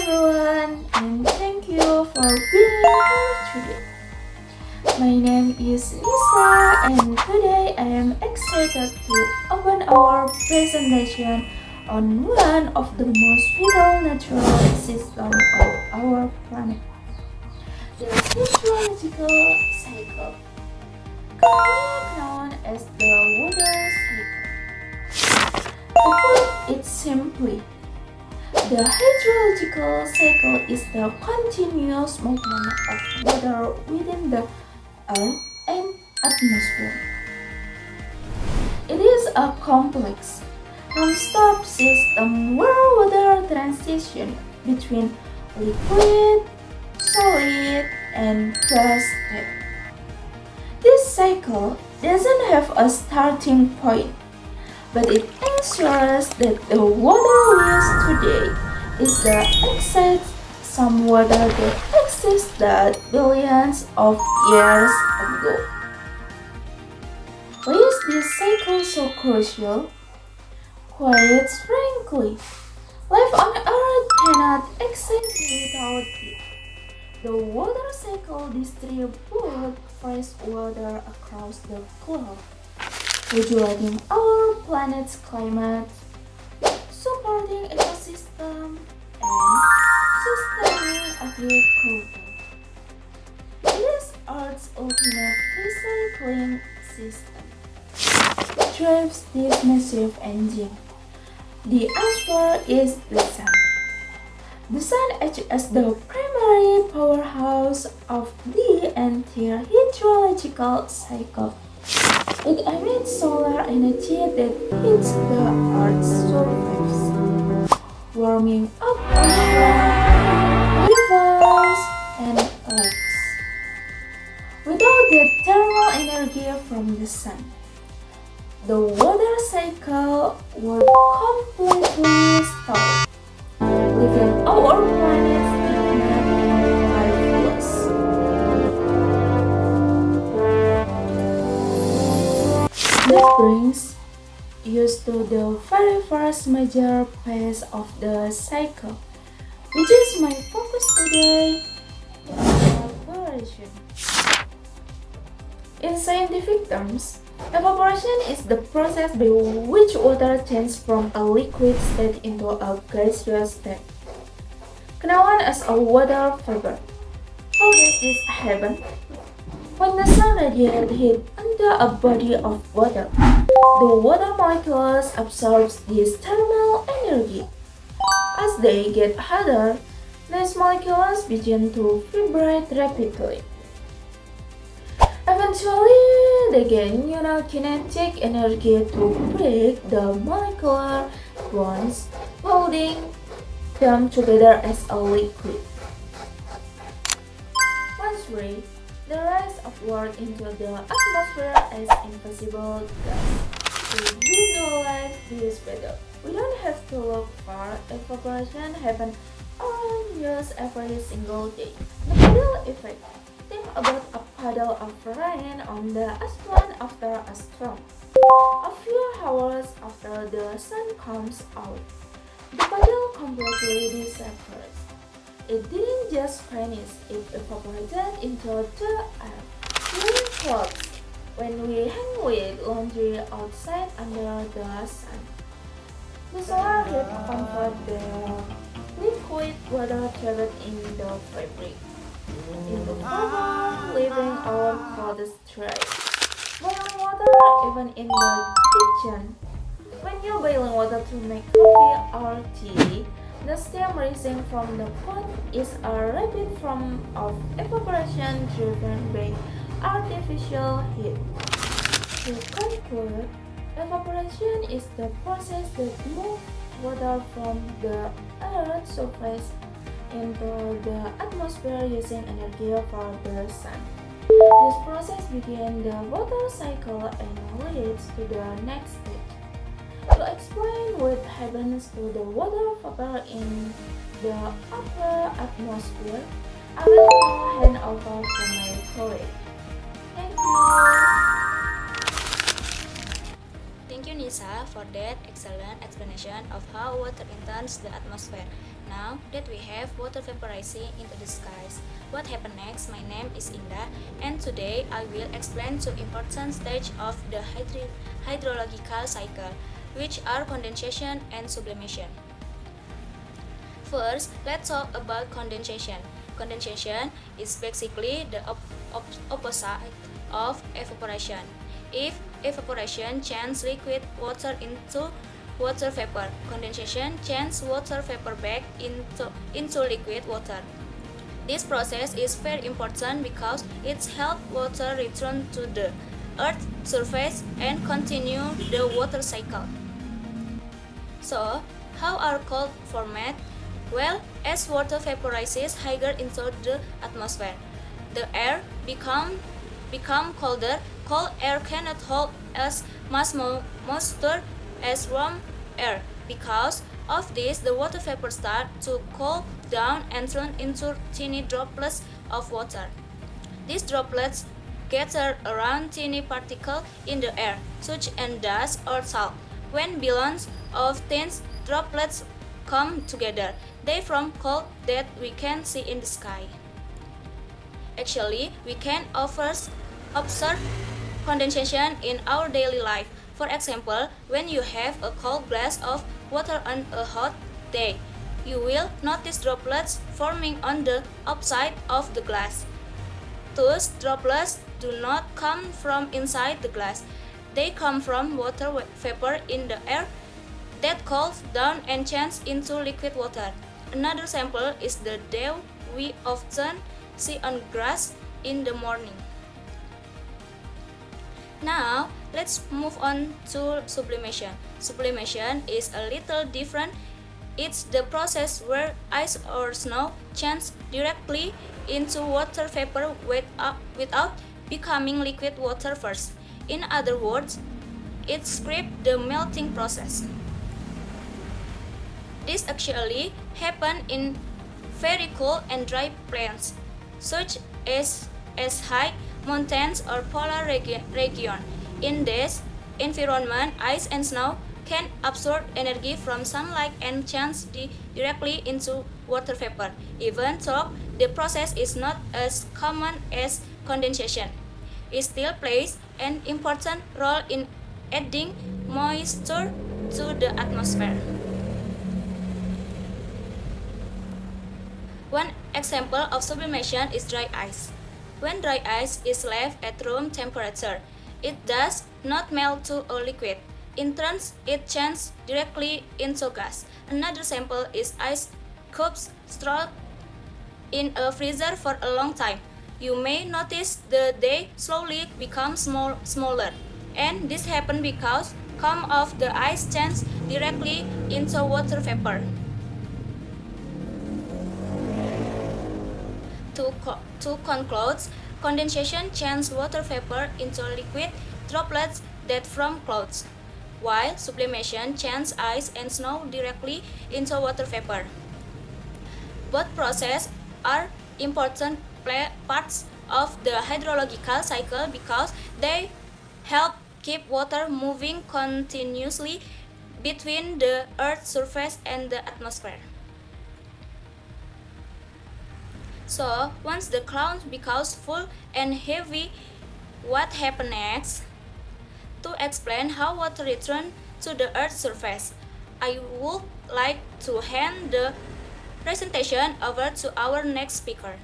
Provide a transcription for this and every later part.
everyone, and thank you for being here today. My name is Nisa, and today I am excited to open our presentation on one of the most vital natural systems of our planet, the hydrological cycle, commonly known as the water cycle. To put it simply, the hydrological cycle is the continuous movement of water within the Earth and atmosphere. It is a complex, non-stop system where water transitions between liquid, solid, and gas state. This cycle doesn't have a starting point, but it ensures that the water we use today is the exact same water that existed billions of years ago. Why is this cycle so crucial? Quite frankly, life on Earth cannot exist without it. The water cycle distributes fresh water across the globe, regulating our planet's climate, supporting ecosystem, and sustaining agriculture. It is Earth's ultimate recycling system. It drives this massive engine. The answer is the sun. The sun acts as the primary powerhouse of the entire hydrological cycle. It emits solar energy that hits the Earth's surface, warming up oceans, rivers, and lakes. Without the thermal energy from the sun, the water cycle would completely stop, leaving our planet stagnant and lifeless. That brings us to the very first major phase of the cycle, which is my focus today, evaporation. In scientific terms, evaporation is the process by which water changes from a liquid state into a gaseous state, known as a water vapor. How does this happen? When the sun radiates heat into a body of water, the water molecules absorb this thermal energy. As they get hotter, these molecules begin to vibrate rapidly. Eventually, they gain enough kinetic energy to break the molecular bonds, holding them together as a liquid. Once free, they rise upward into the atmosphere as invisible gas. To visualize this better, we don't have to look far. Evaporation happens around us every single day. The puddle effect. Think about a puddle of rain on the asphalt after a storm. A few hours after the sun comes out, the puddle completely disappears. It didn't just vanish, it evaporated into the air. During clothes, when we hang with laundry outside under the sun, the solar heat converts the liquid water trapped in the fabric into vapor, leaving our clothes dry. Boiling water, even in the kitchen. When you boil water to make coffee or tea, the steam rising from the pot is a rapid form of evaporation driven by artificial heat. To conclude, evaporation is the process that moves water from the Earth's surface into the atmosphere using energy from the sun. This process begins the water cycle and leads to the next stage. To explain what happens to the water vapor in the upper atmosphere, I will now hand over to my colleague. Thank you. Thank you, Nisa, for that excellent explanation of how water enters the atmosphere. Now that we have water vaporizing into the skies, what happened next? My name is Indah, and today I will explain two important stages of the hydrological cycle, which are condensation and sublimation. First, let's talk about condensation. Condensation is basically the opposite of evaporation. If evaporation changes liquid water into water vapor, condensation changes water vapor back into liquid water. This process is very important because it helps water return to the Earth's surface and continue the water cycle. So, how are clouds formed? Well, as water vaporizes higher into the atmosphere, the air become colder. Cold air cannot hold as much moisture as warm air. Because of this, the water vapor starts to cool down and turn into tiny droplets of water. These droplets gather around tiny particles in the air, such as dust or salt. When billions of thin droplets come together, they form clouds that we can see in the sky. Actually, we can observe condensation in our daily life. For example, when you have a cold glass of water on a hot day, you will notice droplets forming on the outside of the glass. Those droplets do not come from inside the glass. They come from water vapor in the air that cools down and changes into liquid water. Another sample is the dew we often see on grass in the morning. Now, let's move on to sublimation. Sublimation is a little different. It's the process where ice or snow changes directly into water vapor without becoming liquid water first. In other words, it skips the melting process. This actually happens in very cold and dry plains, such as high mountains or polar region. In this environment, ice and snow can absorb energy from sunlight and change directly into water vapor. Even though the process is not as common as condensation, it still plays an important role in adding moisture to the atmosphere. One example of sublimation is dry ice. When dry ice is left at room temperature, it does not melt to a liquid. In turn, it changes directly into gas. Another sample is ice cubes stored in a freezer for a long time. You may notice that they slowly become smaller, and this happens because some of the ice changes directly into water vapor. To conclude, condensation changes water vapor into liquid droplets that form clouds, while sublimation changes ice and snow directly into water vapor. Both processes are important parts of the hydrological cycle because they help keep water moving continuously between the Earth's surface and the atmosphere. So, once the cloud becomes full and heavy, what happens next? To explain how water returns to the Earth's surface, I would like to hand the presentation over to our next speaker.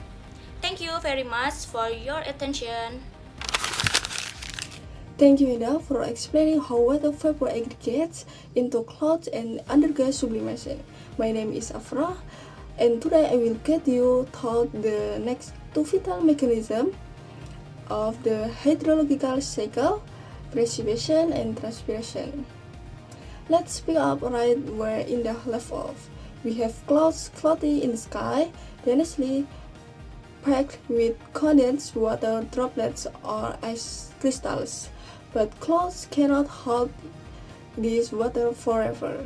Thank you very much for your attention. Thank you, Ida, for explaining how water vapor aggregates into clouds and undergoes sublimation. My name is Afra, and today I will get you through the next two vital mechanisms of the hydrological cycle, precipitation and transpiration. Let's pick up right where Indah left off. We have clouds floating in the sky, densely packed with condensed water droplets or ice crystals. But clouds cannot hold this water forever.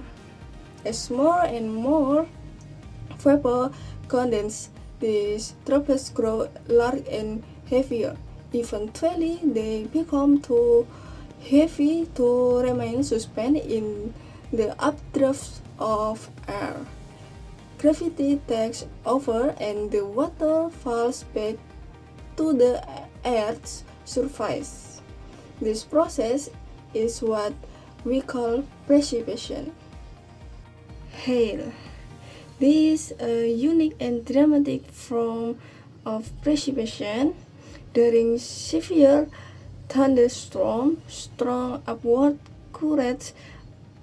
As more and more vapor condense, these droplets grow large and heavier. Eventually, they become too heavy to remain suspended in the updraft of air. gravity takes over and the water falls back to the Earth's surface. This process is what we call precipitation. Hail. This is a unique and dramatic form of precipitation. During severe thunderstorm, strong upward currents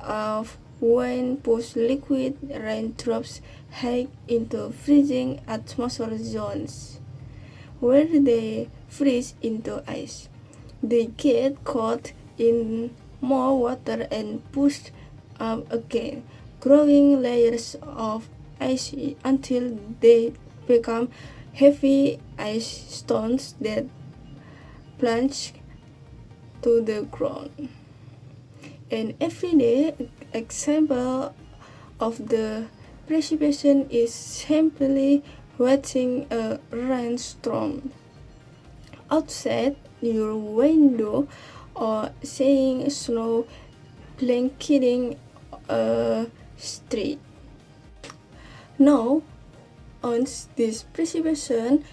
of wind push liquid raindrops high into freezing atmosphere zones, where they freeze into ice. They get caught in more water and pushed up again, growing layers of ice until they become heavy ice stones that plunge to the ground. An everyday example of the precipitation is simply watching a rainstorm outside your window or seeing snow blanketing a street. Now, once this precipitation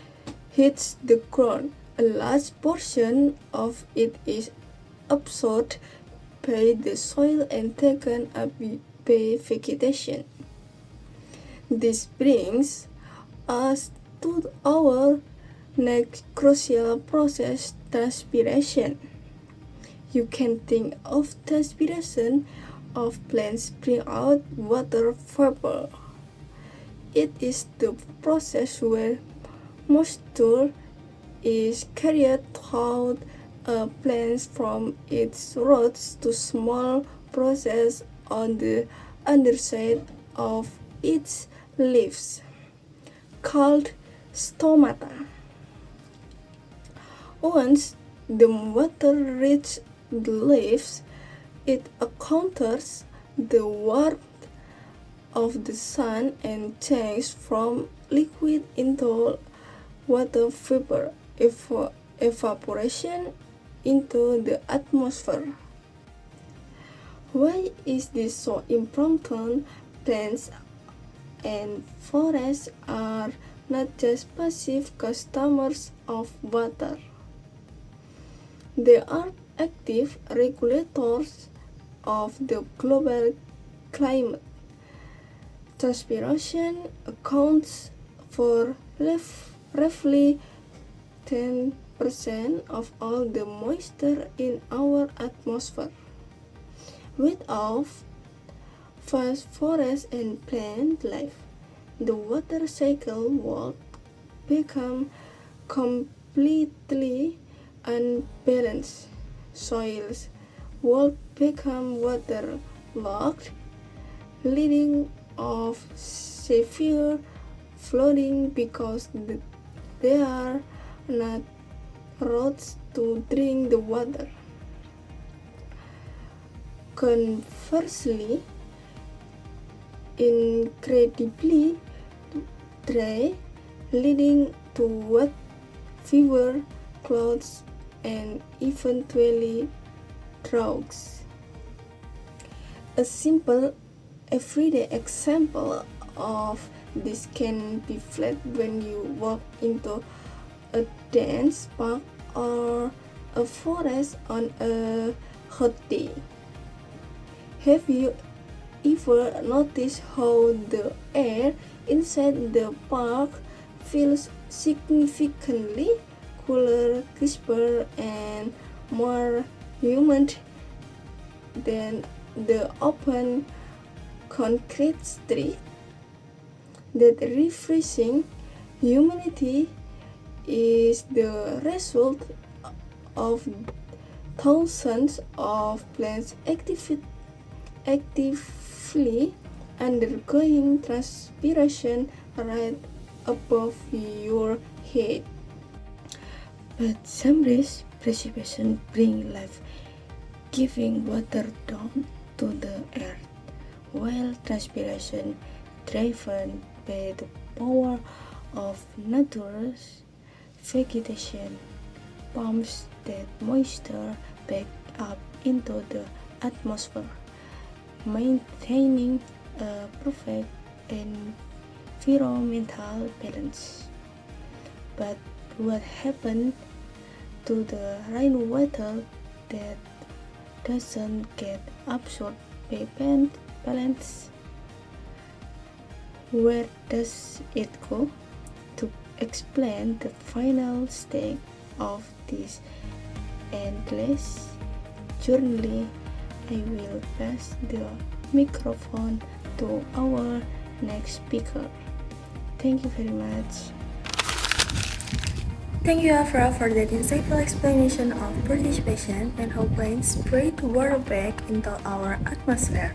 hits the ground, a large portion of it is absorbed by the soil and taken up by vegetation. This brings us to our next crucial process, transpiration. You can think of transpiration of plants bring out water vapor. It is the process where moisture is carried through a plant from its roots to small process on the underside of its leaves, called stomata. Once the water reaches the leaves, it encounters the warmth of the sun and changes from liquid into water vapor, evaporation into the atmosphere. Why is this so important? Plants and forests are not just passive customers of water. They are active regulators of the global climate. Transpiration accounts for roughly 10% of all the moisture in our atmosphere. Without vast forests and plant life, the water cycle would become completely unbalanced. Soils would become waterlogged, leading of severe flooding because there are not roads to drink the water. Conversely, incredibly dry, leading to wet fever, clouds, and eventually droughts. A simple everyday example of this can be felt when you walk into a dense park or a forest on a hot day. Have you ever noticed how the air inside the park feels significantly cooler, crisper, and more humid than the open concrete street? That refreshing humidity is the result of thousands of plants actively undergoing transpiration right above your head. But some days precipitation brings life, giving water down to the earth, while transpiration, driven by the power of nature's vegetation, pumps that moisture back up into the atmosphere, maintaining a perfect and environmental balance. But what happened to the rainwater that doesn't get absorbed by balance? Where does it go? To explain the final stage of this endless journey, I will pass the microphone to our next speaker. Thank you very much. Thank you, Afra, for that insightful explanation of participation and how planes breathe water back into our atmosphere.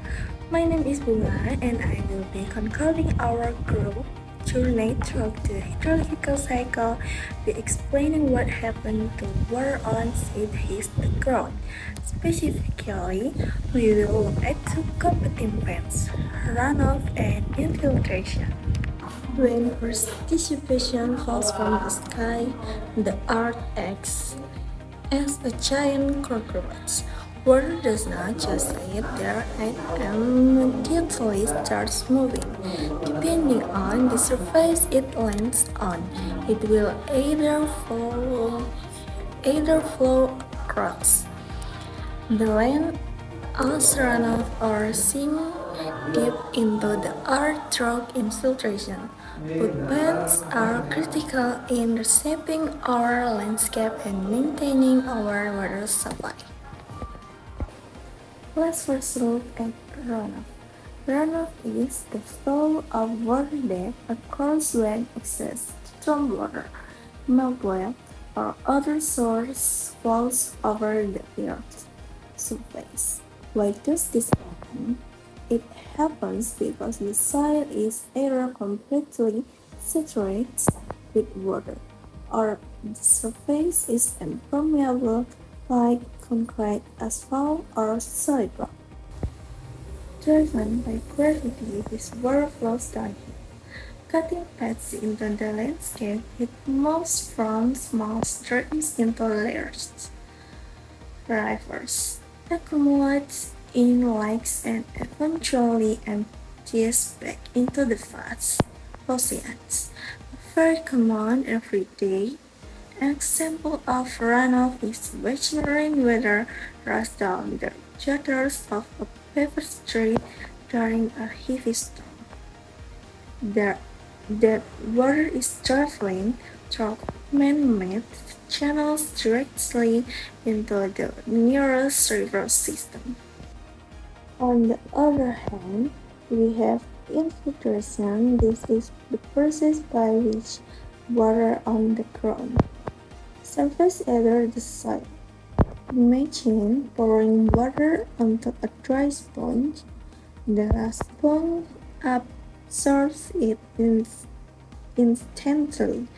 My name is Bunga, and I will be concluding our group journey through the hydrological cycle by explaining what happened to water once it hits the ground. Specifically, we will look at two competing events: runoff and infiltration. When precipitation falls from the sky, the earth acts as a giant cockroach. Water does not just sit there and immediately starts moving. Depending on the surface it lands on, it will either flow across the land as runoff or sink deep into the earth through infiltration. Both paths are critical in shaping our landscape and maintaining our water supply. Let's first look at runoff. Runoff is the flow of water that occurs when excess stormwater, meltwater, or other source flows over the earth's surface. Why does this happen? It happens because the soil is either completely saturated with water, or the surface is impermeable like concrete, asphalt, or solid rock. Driven by gravity, this water flows downhill, cutting paths into the landscape. It moves from small streams into large rivers, accumulates in lakes, and eventually empties back into the vast oceans. A very common everyday example of runoff is watching rainwater rush down the gutters of a paper street during a heavy storm. That water is traveling through man-made channels directly into the nearest river system. On the other hand, we have infiltration. This is the process by which water on the ground surface under the soil. Imagine pouring water onto a dry sponge. The sponge absorbs it instantly.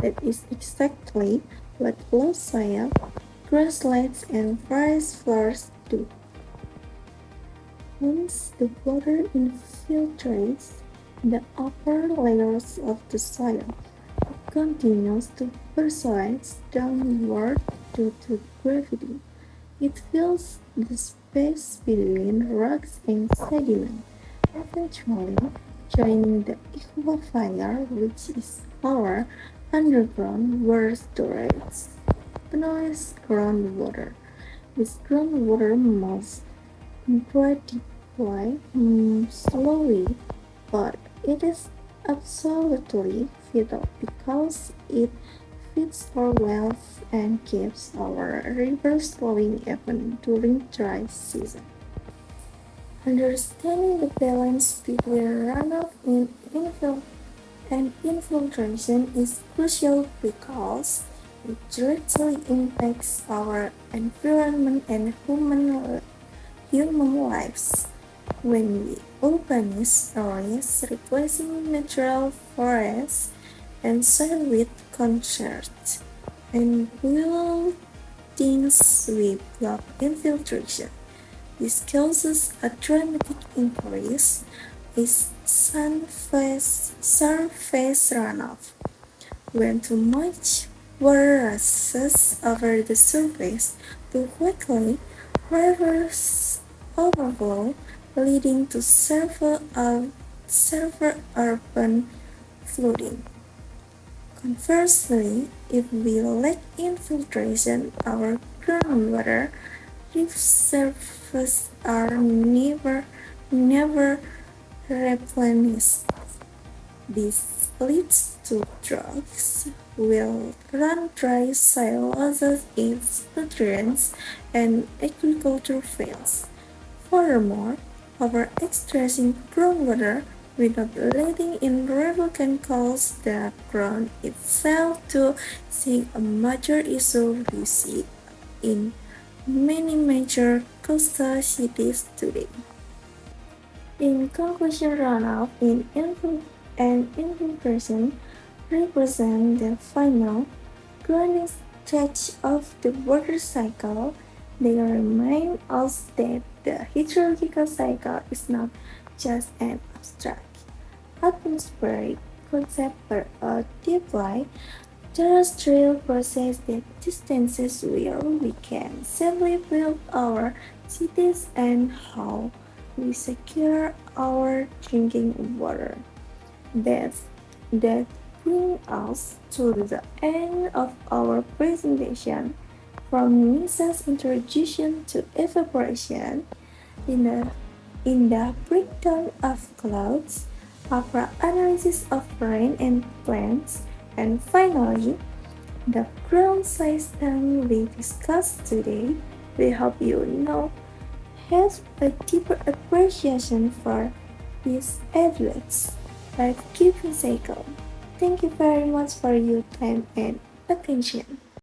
That is exactly what low soil, grasslands, and forest floors do. Once the water infiltrates the upper layers of the soil, it continues to percolate downward due to gravity. It fills the space between rocks and sediment, eventually joining the aquifer, which is our underground water storage. Noise groundwater. This groundwater moves incredibly slowly, but it is absolutely vital because it feeds our wells and keeps our rivers flowing even during dry season. Understanding the balance between runoff and infiltration is crucial because it directly impacts our environment and human lives. When we urbanize areas, replacing natural forests and soil with concrete and buildings, we block infiltration. This causes a dramatic increase in surface runoff. When too much water rushes over the surface too quickly, rivers overflow, leading to severe urban flooding. Conversely, if we lack infiltration, our groundwater reservoirs are never replenished. This leads to droughts, will run dry, soil loses its nutrients, and agriculture fails. Furthermore, over extracting groundwater without letting in river can cause the ground itself to sink, a major issue we see in many major coastal cities today. In conclusion, runoff and infiltration represent the final growing stage of the water cycle. They remind us that the hydrological cycle is not just an abstract atmospheric concept but a deeply terrestrial process that distances where we can safely build our cities and how we secure our drinking water. That brings us to the end of our presentation. From Nisa's introduction to evaporation, in the breakdown of clouds, our analysis of rain and plants, and finally, the ground system we discussed today, we hope you now have a deeper appreciation for this adults life-giving cycle. Thank you very much for your time and attention.